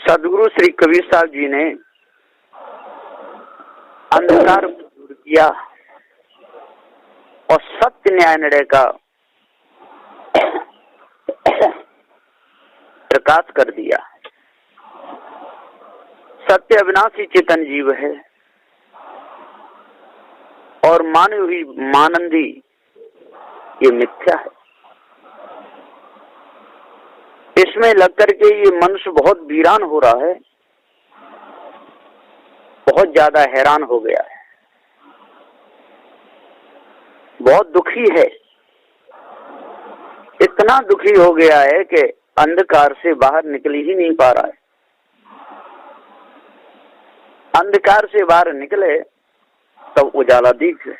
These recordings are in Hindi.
सदगुरु श्री कबीर साहब जी ने अंधकार को दूर किया और सत्य न्याय निर्णय का प्रकाश कर दिया। सत्य अविनाशी चेतन जीव है और मानी हुई मानंदी ये मिथ्या है। इसमें लग करके ये मनुष्य बहुत वीरान हो रहा है, बहुत ज्यादा हैरान हो गया है, बहुत दुखी है। इतना दुखी हो गया है कि अंधकार से बाहर निकल ही नहीं पा रहा है। अंधकार से बाहर निकले तब उजाला दिखे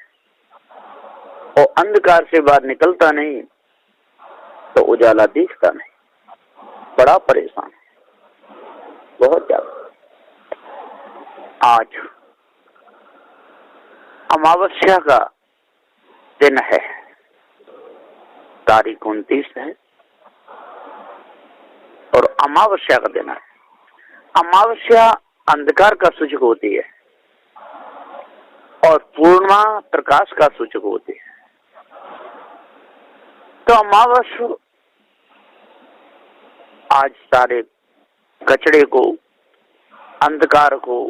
और अंधकार से बाहर निकलता नहीं तो उजाला दिखता नहीं। बड़ा परेशान है, बहुत ज्यादा। आज अमावस्या का दिन है, तारीख 29 है और अमावस्या का दिन है। अमावस्या अंधकार का सूचक होती है और पूर्णिमा प्रकाश का सूचक होती है। तो अमावस्या आज सारे कचड़े को, अंधकार को,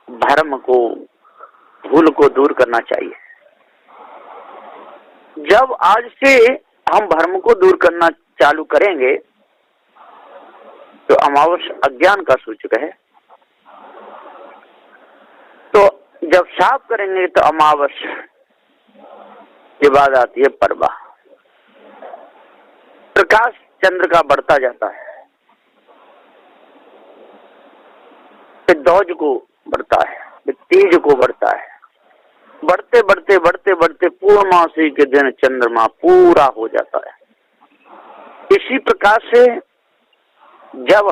भ्रम को, भूल को दूर करना चाहिए। जब आज से हम भ्रम को दूर करना चालू करेंगे तो अमावस्या अज्ञान का सूचक है। तो जब साफ करेंगे तो अमावस्या के बाद आती है परवा। प्रकाश चंद्र का बढ़ता जाता है, फिर दौज को बढ़ता है, फिर तेज को बढ़ता है। बढ़ते बढ़ते बढ़ते बढ़ते पूर्णमासी के दिन चंद्रमा पूरा हो जाता है। इसी प्रकार से जब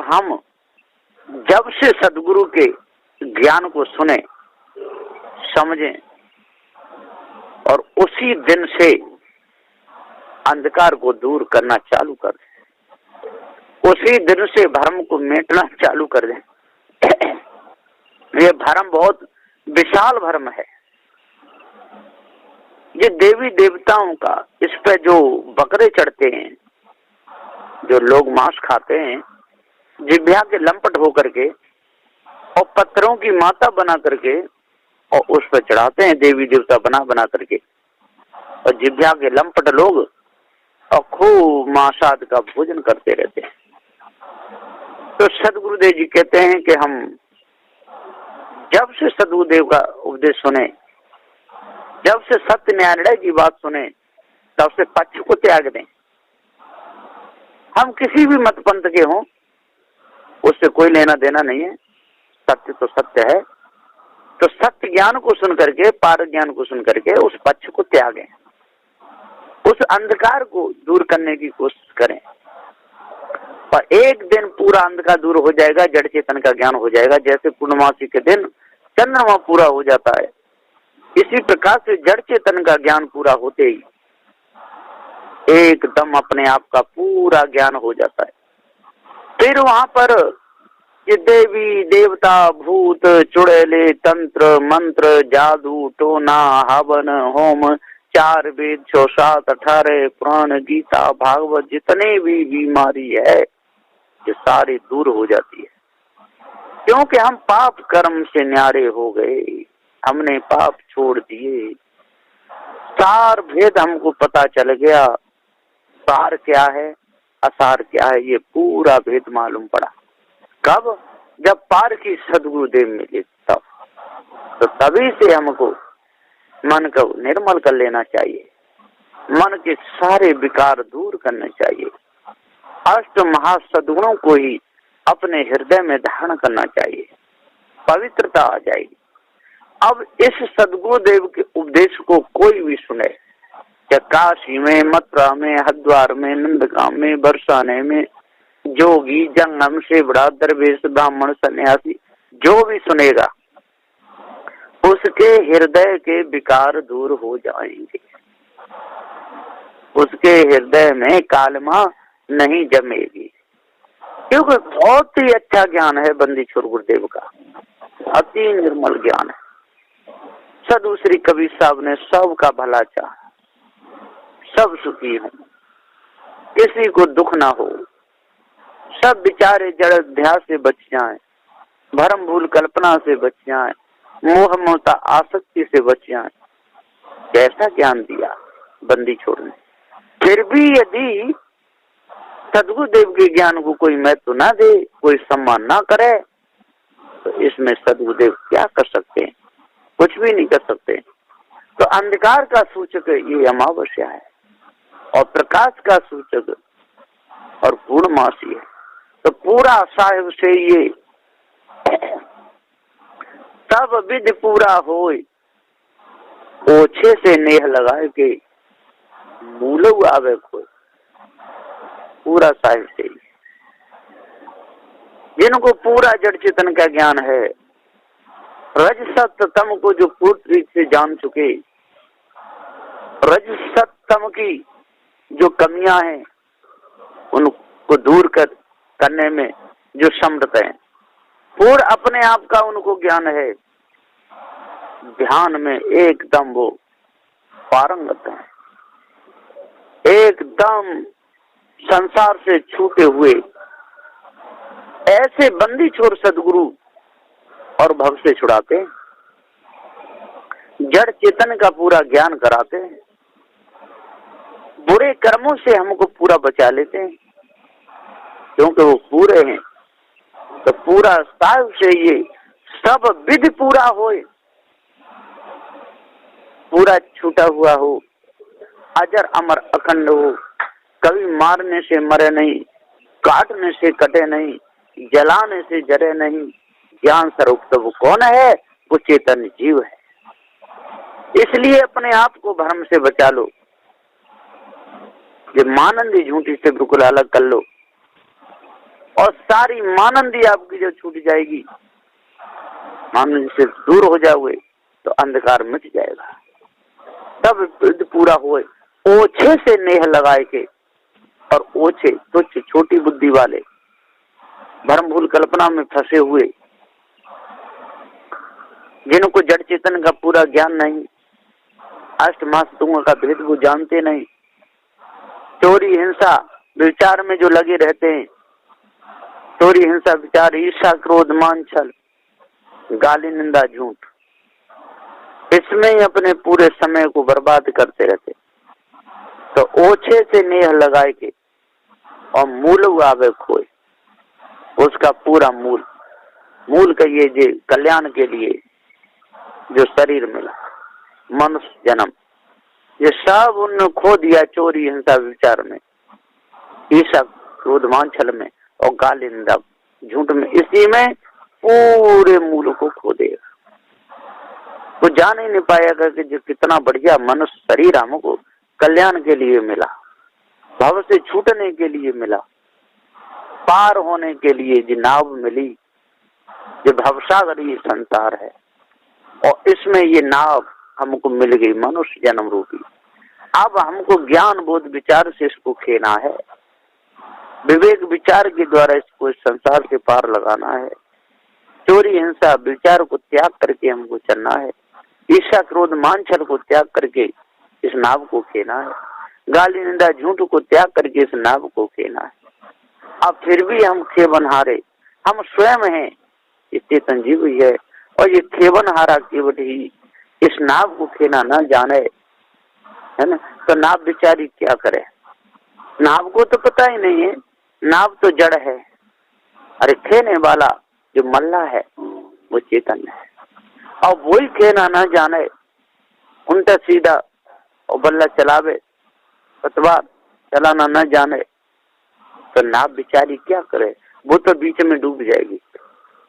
से सदगुरु के ज्ञान को सुने, समझें और उसी दिन से अंधकार को दूर करना चालू कर दें, उसी दिन से भ्रम को मिटना चालू कर दें। ये भ्रम बहुत विशाल भ्रम है। ये देवी देवताओं का, इस पे जो बकरे चढ़ते हैं, जो लोग मांस खाते हैं, जिह्वा के लंपट होकर के और पत्थरों की माता बना करके और उस पर चढ़ाते हैं देवी देवता बना बना करके, और जिह्वा के लंपट लोग और खूब मांसाद का भोजन करते रहते हैं। तो सदगुरुदेव जी कहते हैं कि हम जब से सदगुरुदेव का उपदेश सुने, जब से सत्य न्याय की बात सुने, तब से पक्ष को त्याग दें। हम किसी भी मत पंथ के हों, उससे कोई लेना देना नहीं है। सत्य तो सत्य है। तो सत्य ज्ञान को सुन करके, पार ज्ञान को सुन करके उस पक्ष को त्यागें, उस अंधकार को दूर करने की कोशिश करें। और एक दिन पूरा अंधकार दूर हो जाएगा, जड़ चेतन का ज्ञान हो जाएगा। जैसे पूर्णमासी के दिन चंद्रमा पूरा हो जाता है, इसी प्रकार से जड़ चेतन का ज्ञान पूरा होते ही एकदम अपने आप का पूरा ज्ञान हो जाता है। फिर वहां पर ये देवी देवता, भूत, चुड़ैले, तंत्र मंत्र, जादू, टोना, हवन, होम, 4 वेद, 6, 7, 18 पुराण, गीता, भागवत, जितने भी बीमारी है ये सारी दूर हो जाती है। क्योंकि हम पाप कर्म से न्यारे हो गए, हमने पाप छोड़ दिए। सार भेद हमको पता चल गया, सार क्या है, असार क्या है, ये पूरा भेद मालूम पड़ा। कब? जब पार की सदगुरुदेव मिले तब। तो तभी से हमको मन को निर्मल कर लेना चाहिए, मन के सारे विकार दूर करने चाहिए, अष्ट महासद्गुणों को ही अपने हृदय में धारण करना चाहिए, पवित्रता आ जाएगी। अब इस सदगुरुदेव के उपदेश को कोई भी सुने, चाहे काशी में, मथुरा में, हरिद्वार में, नंदगांव में, बरसाने में, जोगी, जंगम से बड़ा, दरवेश, ब्राह्मण, सन्यासी, जो भी सुनेगा उसके हृदय के विकार दूर हो जाएंगे, उसके हृदय में कालमा नहीं जमेगी। क्योंकि बहुत ही अच्छा ज्ञान है बंदी छोड़ गुरुदेव का, अति निर्मल ज्ञान है। सदगुरु श्री कबीर साहब ने सबका भला चाहा, सब सुखी हो, किसी को दुख ना हो, सब बेचारे जड़ अध्यास से बच जाएं, भरम भूल कल्पना से बच जाएं, मोह ममता आसक्ति से बच जाएं। कैसा ज्ञान दिया बंदी छोड़ने। फिर भी यदि सदगुरु देव के ज्ञान को कोई महत्व ना दे, कोई सम्मान ना करे, तो इसमें सदगुरु देव क्या कर सकते हैं? कुछ भी नहीं कर सकते। तो अंधकार का सूचक ये अमावस्या है और प्रकाश का सूचक और पूर्णमासी है। तो पूरा साहिब से ये सब विधि पूरा होए, ओछे से नेह लगाए के मूलऊ आवे कोई। पूरा साहिब से ही जिनको पूरा जड़ चेतन का ज्ञान है, रज सत्य तम को जो पूर्ण रीत से जान चुके, रज सत्य तम की जो कमियां हैं उनको दूर करने में जो समर्थ हैं, पूर्ण अपने आप का उनको ज्ञान है, ध्यान में एकदम वो पारंगत है, एकदम संसार से छूटे हुए। ऐसे बंदी छोड़ सदगुरु और भव से छुड़ाते, जड़ चेतन का पूरा ज्ञान कराते, बुरे कर्मों से हमको पूरा बचा लेते हैं क्योंकि वो पूरे हैं। तो पूरा साहिब से ये सब विधि पूरा होए, पूरा छूटा हुआ हो, अजर अमर अखंड हो, कभी मारने से मरे नहीं, काटने से कटे नहीं, जलाने से जरे नहीं। ज्ञान स्वरूप तो वो कौन है? वो चेतन जीव है। इसलिए अपने आप को भ्रम से बचा लो, ये मानंदी झूठी से बिल्कुल अलग कर लो और सारी मानंदी आपकी जो छूट जाएगी, मानंदी से दूर हो जाओगे तो अंधकार मिट जाएगा। तब पूरा हुए, ओछे से नेह लगाए के, और ओछे तुच्छ छोटी बुद्धि वाले भ्रम भूल कल्पना में फंसे हुए, जिनको जड़ चेतन का पूरा ज्ञान नहीं, अष्ट महासतुओं का भेद वो जानते नहीं, चोरी हिंसा विचार में जो लगे रहते हैं, चोरी हिंसा विचार, ईर्ष्या क्रोध मान छल गाली निंदा झूठ, इसमें ही अपने पूरे समय को बर्बाद करते रहते। तो ओछे से नेह लगाए के और मूल आवे खोए, उसका पूरा मूल का ये जो कल्याण के लिए जो शरीर मिला, मनुष्य जन्म, ये सब उन्होंने खो दिया चोरी हिंसा विचार में, ईर्ष्या क्रोध मान छल में और गाली निंदा झूठ में। इसी में पूरे मूल को खो देगा। वो जान ही नहीं पाएगा कि जो कितना बढ़िया मनुष्य शरीर हमको कल्याण के लिए मिला, भव से छूटने के लिए मिला, पार होने के लिए जो नाव मिली, जो भवसागर ये संसार है, और इसमें ये नाव हमको मिल गई मनुष्य जन्म रूपी। अब हमको ज्ञान बोध विचार से इसको खेना है, विवेक विचार के द्वारा इसको इस संसार से पार लगाना है। चोरी हिंसा विचार को त्याग करके हमको चलना है, ईर्ष्या क्रोध मान छल को त्याग करके इस नाव को खेना है, गाली निंदा झूठ को त्याग करके इस नाव को खेना है। अब फिर भी हम खेवनहारे, हम स्वयं हैं, ये चेतन जीव ही है, और ये खेवनहारा केवट ही इस नाव को खेना ना जाने, है ना। तो नाव बेचारी क्या करे? नाव को तो पता ही नहीं है, नाव तो जड़ है, अरे खेने वाला जो मल्ला है वो चेतन है, और वही खेना ना जाने, उल्टा सीधा और बल्ला चलावे, पतवार चलाना न जाने, तो नाव बेचारी क्या करे? वो तो बीच में डूब जाएगी।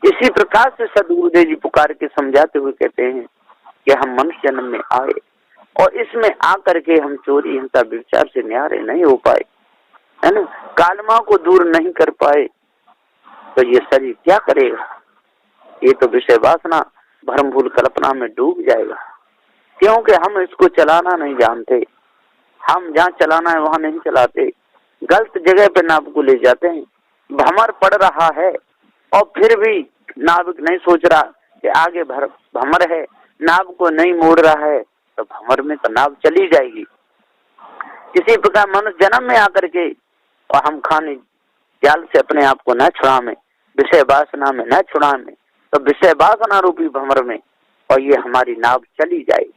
इसी प्रकार से सदगुरुदेव जी पुकार के समझाते हुए कहते हैं कि हम मनुष्य जन्म में आए और इसमें आकर के हम चोरी हिंसा विचार से न्यारे नहीं हो पाए, है ना, कालमा को दूर नहीं कर पाए, तो ये शरीर क्या करेगा? ये तो विषय वासना भ्रम भूल कल्पना में डूब जाएगा, क्योंकि हम इसको चलाना नहीं जानते। हम जहाँ चलाना है वहां नहीं चलाते, गलत जगह पे नाव को ले जाते हैं, भंवर पड़ रहा है और फिर भी नाविक नहीं सोच रहा कि आगे भंवर है, नाव को नहीं मोड़ रहा है, तो भंवर में तो नाव चली जाएगी। इसी प्रकार मनुष्य जन्म में आकर के और हम खाने जाल से अपने आप को न छुड़ावे, विषय वासना में न छुड़ावे, तो विषय वासना रूपी भंवर में और ये हमारी नाव चली जाएगी।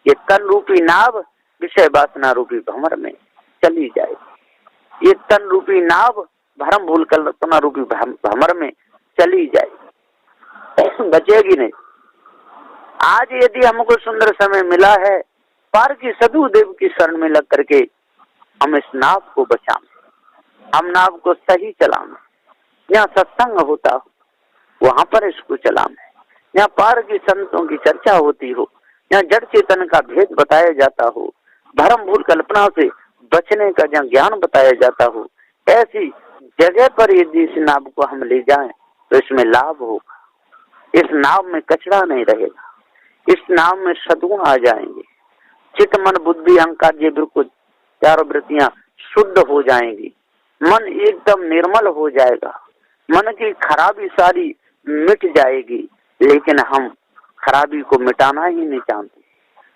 ये तन रूपी नाव विषय वासना रूपी भंवर में चली जाएगी। ये तन रूपी नाव भरम भूल कल्पना रूपी भंवर में चली जाएगी, बचेगी नहीं। आज यदि हमको सुंदर समय मिला है, पार की सदु देव की शरण में लग करके हम इस नाव को बचाएं, हम नाव को सही चलाएं। यहाँ सत्संग होता हो वहां पर इसको चलाएं, यहाँ पार की संतों की चर्चा होती हो, यहाँ जड़ चेतन का भेद बताया जाता हो, भरम भूल कल्पना से बचने का जहाँ ज्ञान बताया जाता हो, ऐसी जगह पर यदि इस नाव को हम ले जाएं तो इसमें लाभ होगा। इस नाव में कचरा नहीं रहेगा, इस नाव में सद्गुण आ जाएंगे, चित्त मन बुद्धि अहंकार ये बिल्कुल चारों वृत्तियां शुद्ध हो जाएंगी, मन एकदम निर्मल हो जाएगा, मन की खराबी सारी मिट जाएगी। लेकिन हम खराबी को मिटाना ही नहीं जानते।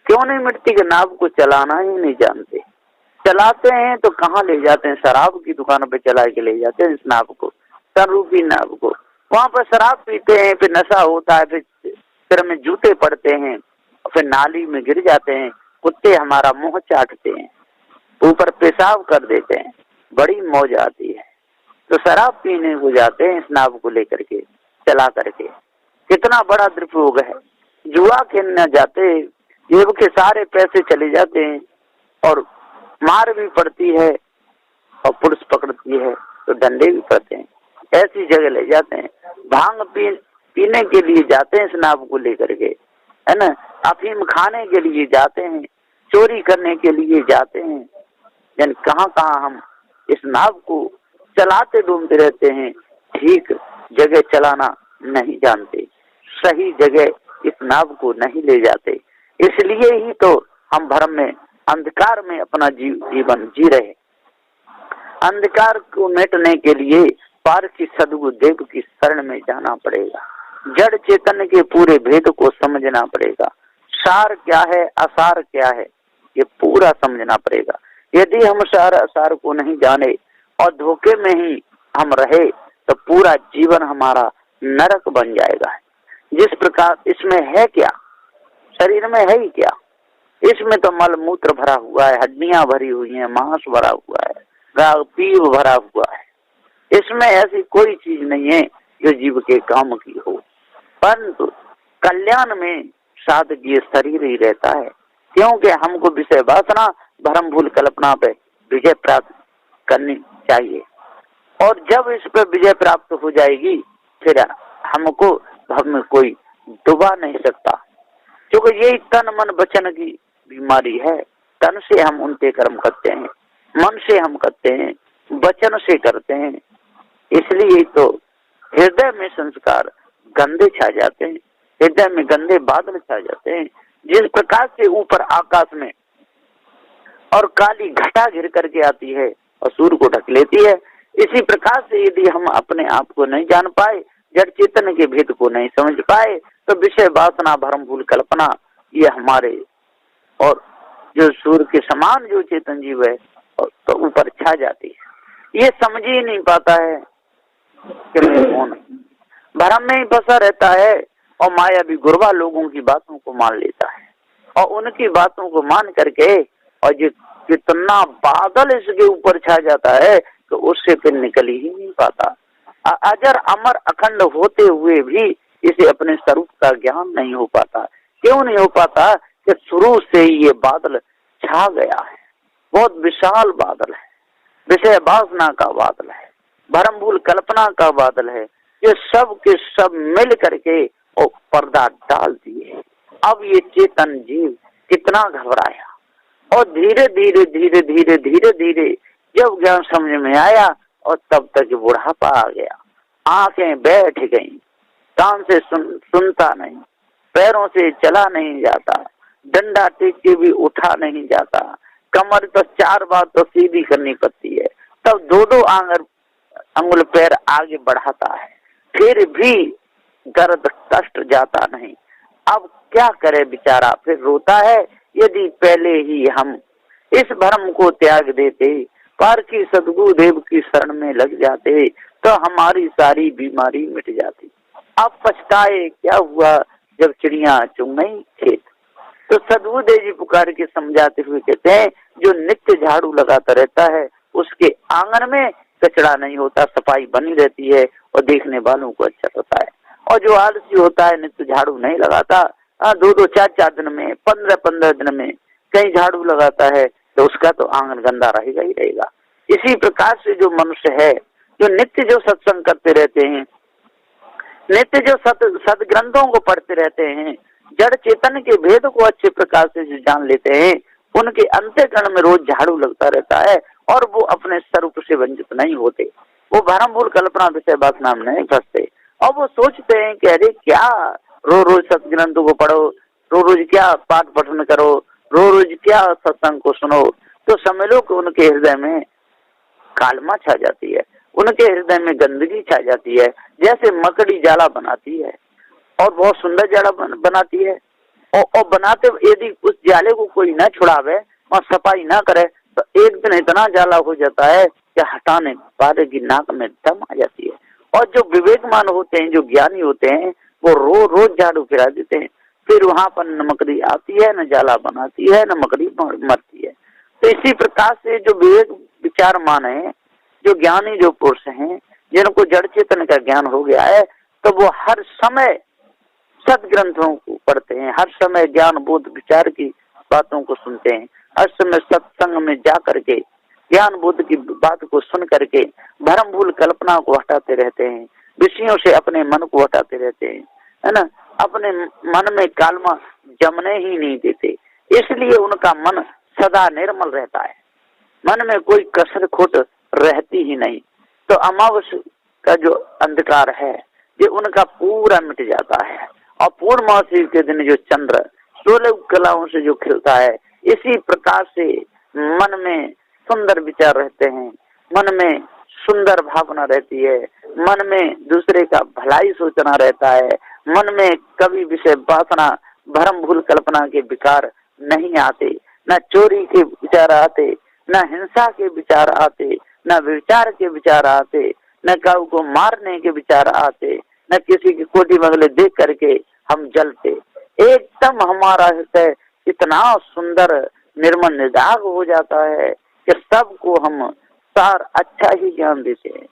क्यों नहीं मिटती? कि नाव को चलाना ही नहीं जानते। चलाते हैं तो कहाँ ले जाते हैं? शराब की दुकान पे चला के ले जाते हैं इस नाव को, तनरूपी नाव को। वहां पर शराब पीते हैं, फिर नशा होता है, फिर हमें जूते पड़ते हैं, फिर नाली में गिर जाते हैं, कुत्ते हमारा मुंह चाटते हैं, ऊपर पेशाब कर देते हैं, बड़ी मौज आती है। तो शराब पीने को जाते हैं इस नाव को लेकर के, चला करके। कितना बड़ा दुरुपयोग है। जुआ खेलने जाते, जेब के सारे पैसे चले जाते हैं और मार भी पड़ती है और पुलिस पकड़ती है तो डंडे भी पड़ते हैं। ऐसी जगह ले जाते हैं। भांग पीने के लिए जाते हैं इस नाव को लेकर के, है ना। अफीम खाने के लिए जाते हैं, चोरी करने के लिए जाते हैं। यानी कहाँ कहाँ हम इस नाव को चलाते डूबते रहते हैं, ठीक जगह चलाना नहीं जानते, सही जगह इस नाव को नहीं ले जाते। इसलिए ही तो हम भ्रम में अंधकार में अपना जीवन जी रहे। अंधकार को मिटने के लिए पार की सद्गुरु देव की शरण में जाना पड़ेगा। जड़ चेतन के पूरे भेद को समझना पड़ेगा। सार क्या है, असार क्या है, ये पूरा समझना पड़ेगा। यदि हम सार असार को नहीं जाने और धोखे में ही हम रहे तो पूरा जीवन हमारा नरक बन जाएगा। जिस प्रकार इसमें है क्या, शरीर में है ही क्या, इसमें तो मल मूत्र भरा हुआ है, हड्डियां भरी हुई हैं, मांस भरा हुआ है, पीव भरा हुआ है। इसमें ऐसी कोई चीज नहीं है जो जीव के काम की हो। परंतु कल्याण में साधक ये शरीर ही रहता है, क्योंकि हमको विषय वासना भ्रम भूल कल्पना पे विजय प्राप्त करनी चाहिए। और जब इस पर विजय प्राप्त हो जाएगी फिर हमको भव में कोई डुबा नहीं सकता, क्योंकि यही तन मन वचन की बीमारी है। तन से हम उनके कर्म करते हैं, मन से हम करते हैं, वचन से करते हैं। इसलिए तो हृदय में संस्कार गंदे छा जाते हैं, हृदय में गंदे बादल छा जाते हैं। जिस प्रकार से ऊपर आकाश में और काली घटा घिर करके आती है और सूर्य को ढक लेती है, इसी प्रकार से यदि हम अपने आप को नहीं जान पाए, जड़ चेतन के भेद को नहीं समझ पाए, तो विषय वासना भ्रम भूल कल्पना ये हमारे और जो सूर्य के समान जो चेतन जीव है तो ऊपर छा जाती है। ये समझ ही नहीं पाता है कि मैं कौन, भ्रम में ही फंसा रहता है और माया भी गुरबा लोगों की बातों को मान लेता है और उनकी बातों को मान करके और जितना बादल इसके ऊपर छा जाता है तो उससे फिर निकल ही नहीं पाता। अजर अमर अखंड होते हुए भी इसे अपने स्वरूप का ज्ञान नहीं हो पाता। क्यों नहीं हो पाता? कि शुरू से ये बादल छा गया है, बहुत विशाल बादल है, विषय वासना का बादल है, भ्रम भूल कल्पना का बादल है। ये सब के सब मिल करके और पर्दा डाल दिए। अब ये चेतन जीव कितना घबराया और धीरे धीरे धीरे धीरे धीरे धीरे जब ज्ञान समझ में आया और तब तक बुढ़ापा आ गया, आंखें बैठ गईं, कान से सुनता नहीं, पैरों से चला नहीं जाता, डंडा टेक के भी उठा नहीं जाता, कमर तो 4 बार तो सीधी करनी पड़ती है, तब 2-2 आंगन अंगुल पैर आगे बढ़ाता है, फिर भी दर्द कष्ट जाता नहीं। अब क्या करे बेचारा, फिर रोता है, यदि पहले ही हम इस भ्रम को त्याग देते, पार की सद्गुरु देव की शरण में लग जाते, तो हमारी सारी बीमारी मिट जाती। अब पछताए क्या हुआ जब चिड़िया चुग गई खेत। तो सद्गुरु देव जी पुकार के समझाते हुए कहते हैं, जो नित्य झाड़ू लगाता रहता है उसके आंगन में कचरा नहीं होता, सफाई बनी रहती है और देखने वालों को अच्छा होता है। और जो आलसी होता है, नित्य झाड़ू नहीं लगाता, 2-2 4-4 दिन में, 15-15 दिन में कहीं झाड़ू लगाता है, तो उसका तो आंगन गंदा रहेगा ही रहेगा। इसी प्रकार से जो मनुष्य है, जो नित्य जो सत्संग करते रहते हैं, नित्य जो सद ग्रंथों को पढ़ते रहते हैं, जड़ चेतन के भेद को अच्छे प्रकार से जो जान लेते हैं, उनके अंतःकरण में रोज झाड़ू लगता रहता है और वो अपने स्वरूप से वंचित नहीं होते। वो भ्रम भूल कल्पना विषय वासना में नहीं फंसते और वो सोचते हैं कि अरे क्या रोज रोज सत्ग्रंथों को पढ़ो, रोज रोज क्या पाठ पठन करो, रोज रोज क्या सत्संग को सुनो, तो समझ लो कि उनके हृदय में कालमा छा जाती है, उनके हृदय में गंदगी छा जाती है। जैसे मकड़ी जाला बनाती है और बहुत सुंदर जाला बनाती है, और बनाते यदि उस जाले को कोई न छुड़ावे और सफाई ना करे, तो एक दिन इतना जाला हो जाता है कि हटाने वाले की नाक में दम आ जाती है। और जो विवेकमान होते हैं, जो ज्ञानी होते हैं, वो रोज झाड़ू फिरा देते हैं, फिर वहां पर न मकड़ी आती है, न जाला बनाती है, न मकड़ी मरती है। तो इसी प्रकार से जो विवेक विचारमान है, जो ज्ञानी जो पुरुष हैं, जिनको जड़ चेतन का ज्ञान हो गया है, तो वो हर समय सदग्रंथों को पढ़ते हैं, हर समय ज्ञान बोध विचार की बातों को सुनते हैं, हर समय सत्संग में जा करके ज्ञान बोध की बात को सुन करके भ्रम भूल कल्पना को हटाते रहते हैं, विषयों से अपने मन को हटाते रहते हैं, है ना। अपने मन में कालमा जमने ही नहीं देते, इसलिए उनका मन सदा निर्मल रहता है, मन में कोई कसर खोट रहती ही नहीं। तो अमावस्या का जो अंधकार है, ये उनका पूरा मिट जाता है। और पूर्णमासी के दिन जो चंद्र 16 कलाओं से जो खिलता है, इसी प्रकार से मन में सुंदर विचार रहते हैं, मन में सुंदर भावना रहती है, मन में दूसरे का भलाई सोचना रहता है, मन में कभी विषय वासना भ्रम भूल कल्पना के विकार नहीं आते, न चोरी के विचार आते, न हिंसा के विचार आते, न विचार के विचार आते, न काऊ को मारने के विचार आते, न किसी की कोठी बंगले देख करके हम जलते। एकदम हमारा हृदय इतना सुंदर निर्मल निदाग हो जाता है कि सबको हम सार अच्छा ही ज्ञान देते हैं।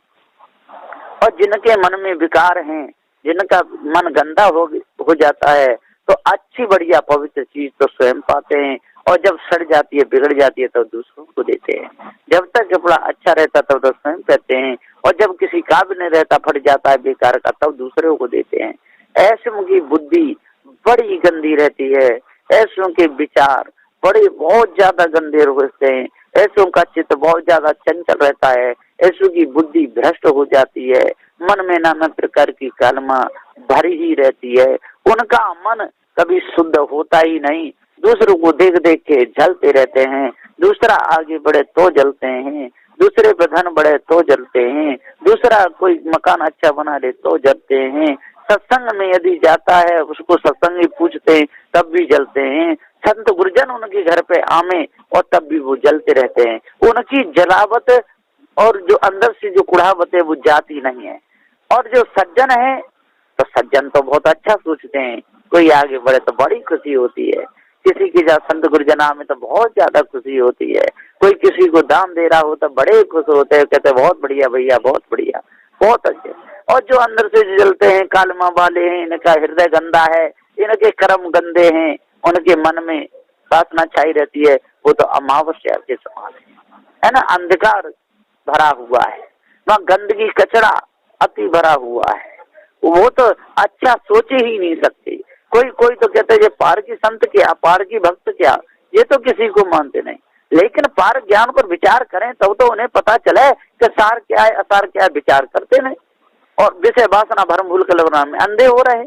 और जिनके मन में विकार हैं, जिनका मन गंदा हो जाता है, तो अच्छी बढ़िया पवित्र चीज तो स्वयं पाते हैं, और जब सड़ जाती है, बिगड़ जाती है, तो दूसरों को देते हैं। जब तक कपड़ा अच्छा रहता तब तो स्वयं पहनते हैं, और जब किसी का भी नहीं रहता, फट जाता है बेकार का, तब दूसरों को देते हैं। ऐसों की बुद्धि बड़ी गंदी रहती है, ऐसों के विचार बड़े बहुत ज्यादा गंदे होते हैं, ऐसों का चित्त बहुत ज्यादा चंचल रहता है, ऐसों की बुद्धि भ्रष्ट हो जाती है, मन में नाना प्रकार की कालमा भरी ही रहती है, उनका मन कभी शुद्ध होता ही नहीं, दूसरों को देख देख के जलते रहते हैं, दूसरा आगे बढ़े तो जलते हैं, दूसरे पे धन बढ़े तो जलते हैं, दूसरा कोई मकान अच्छा बना ले तो जलते हैं, सत्संग में यदि जाता है उसको सत्संगी पूछते हैं तब भी जलते हैं, संत गुरुजन उनके घर पे आमे और तब भी वो जलते रहते हैं। उनकी जलावत और जो अंदर से जो कुढ़ावत है वो जाती नहीं है। और जो सज्जन है, तो सज्जन तो बहुत अच्छा सोचते हैं, कोई आगे बढ़े तो बड़ी खुशी होती है, किसी की जहाँ संत गुरुजना में तो बहुत ज्यादा खुशी होती है, कोई किसी को दान दे रहा हो तो बड़े खुश होते हैं, कहते बहुत बढ़िया भैया, बहुत बढ़िया, बहुत अच्छे। और जो अंदर से जलते हैं, कालमा वाले हैं, इनका हृदय गंदा है, इनके कर्म गंदे हैं, उनके मन में वासना छाई रहती है, वो तो अमावस्या के समान है ना, अंधकार भरा हुआ है, वहाँ गंदगी कचरा अति भरा हुआ है, वो तो अच्छा सोचे ही नहीं सकते। कोई कोई तो कहते हैं पार की संत क्या, पार की भक्त क्या, ये तो किसी को मानते नहीं, लेकिन पार ज्ञान पर विचार करें तब तो उन्हें पता चले कि सार क्या है असार क्या है, विचार करते नहीं और विषय वासना भरम भूल कल्पना में अंधे हो रहे।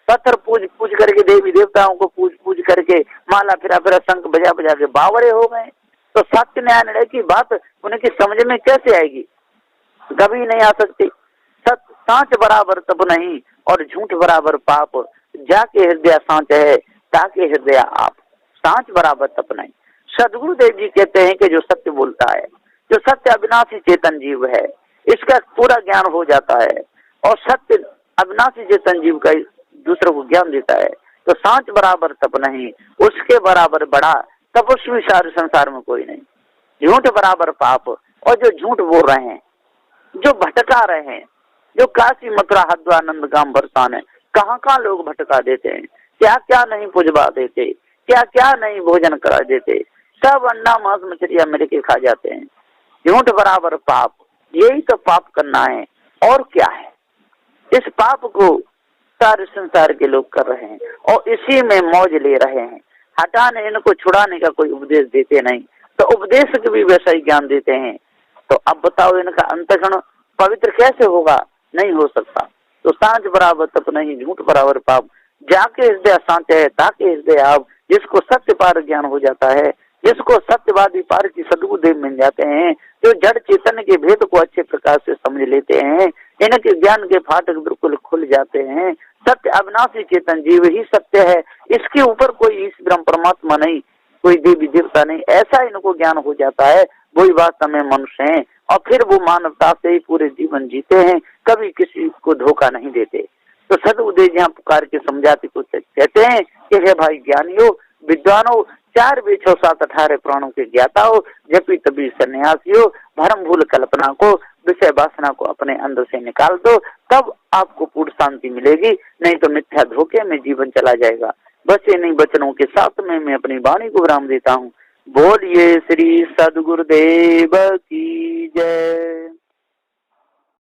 पत्थर पूज पूज करके, देवी देवताओं को पूज पूज करके, माला फिरा फिरा शंख बजा बजा के बावड़े हो गए, तो सत्य न्याय निर्णय की बात उनकी समझ में कैसे आएगी। कभी नहीं आ सकती। सांच बराबर तप नहीं और झूठ बराबर पाप, जाके हृदय सांच है ताके हृदय आप। सांच बराबर तप नहीं। सदगुरुदेव जी कहते हैं कि जो सत्य बोलता है, जो सत्य अविनाशी चेतन जीव है, इसका पूरा ज्ञान हो जाता है और सत्य अविनाशी चेतन जीव का दूसरे को ज्ञान देता है, तो सांच बराबर तप नहीं, उसके बराबर बड़ा तपस्वी सारे संसार में कोई नहीं। झूठ बराबर पाप, और जो झूठ बोल रहे हैं, जो भटका रहे हैं, जो काशी मथुरा हरिद्वार नंदगाम बरसाने कहाँ कहाँ लोग भटका देते हैं, क्या क्या नहीं पुजवा देते, क्या क्या नहीं भोजन करा देते, सब अंडा मांस मछलियां मिल के खा जाते हैं। झूठ बराबर पाप, यही तो पाप करना है और क्या है। इस पाप को सारे संसार के लोग कर रहे हैं और इसी में मौज ले रहे हैं। हटाने, इनको छुड़ाने का कोई उपदेश देते नहीं, तो उपदेश के भी वैसा ही ज्ञान देते हैं। तो अब बताओ इनका अंतःकरण पवित्र कैसे होगा? नहीं हो सकता। तो सांच बराबर तप नहीं, झूठ बराबर पाप, जाके हृदय सांच है ताके हृदय आप। जिसको सत्य पार ज्ञान हो जाता है, जिसको सत्यवादी पार की सदगुरुदेव मिल जाते हैं, जो जड़ चेतन के भेद को अच्छे प्रकार से समझ लेते हैं, इनके ज्ञान के फाटक बिल्कुल खुल जाते हैं। सत्य अविनाशी चेतन जीव ही सत्य है, इसके ऊपर कोई ईश ब्रह्म परमात्मा नहीं, कोई देवी देवता नहीं, ऐसा इनको ज्ञान हो जाता है। वही वास्तव में मनुष्य हैं और फिर वो मानवता से ही पूरे जीवन जीते हैं, कभी किसी को धोखा नहीं देते। तो सदगुरुदेव यहाँ पुकार के समझाते कुछ कहते हैं कि हे भाई ज्ञानियों, विद्वानों, 4 वेद 6 7 18 पुराणों के ज्ञाता हो, जपी तभी सन्यासी हो, भरम भूल कल्पना को, विषय वासना को अपने अंदर से निकाल दो, तब आपको पूर्ण शांति मिलेगी, नहीं तो मिथ्या धोखे में जीवन चला जाएगा। बस इन्हीं वचनों के साथ में मैं अपनी वाणी को विराम देता हूँ। बोलिए श्री सदगुरुदेव की जय।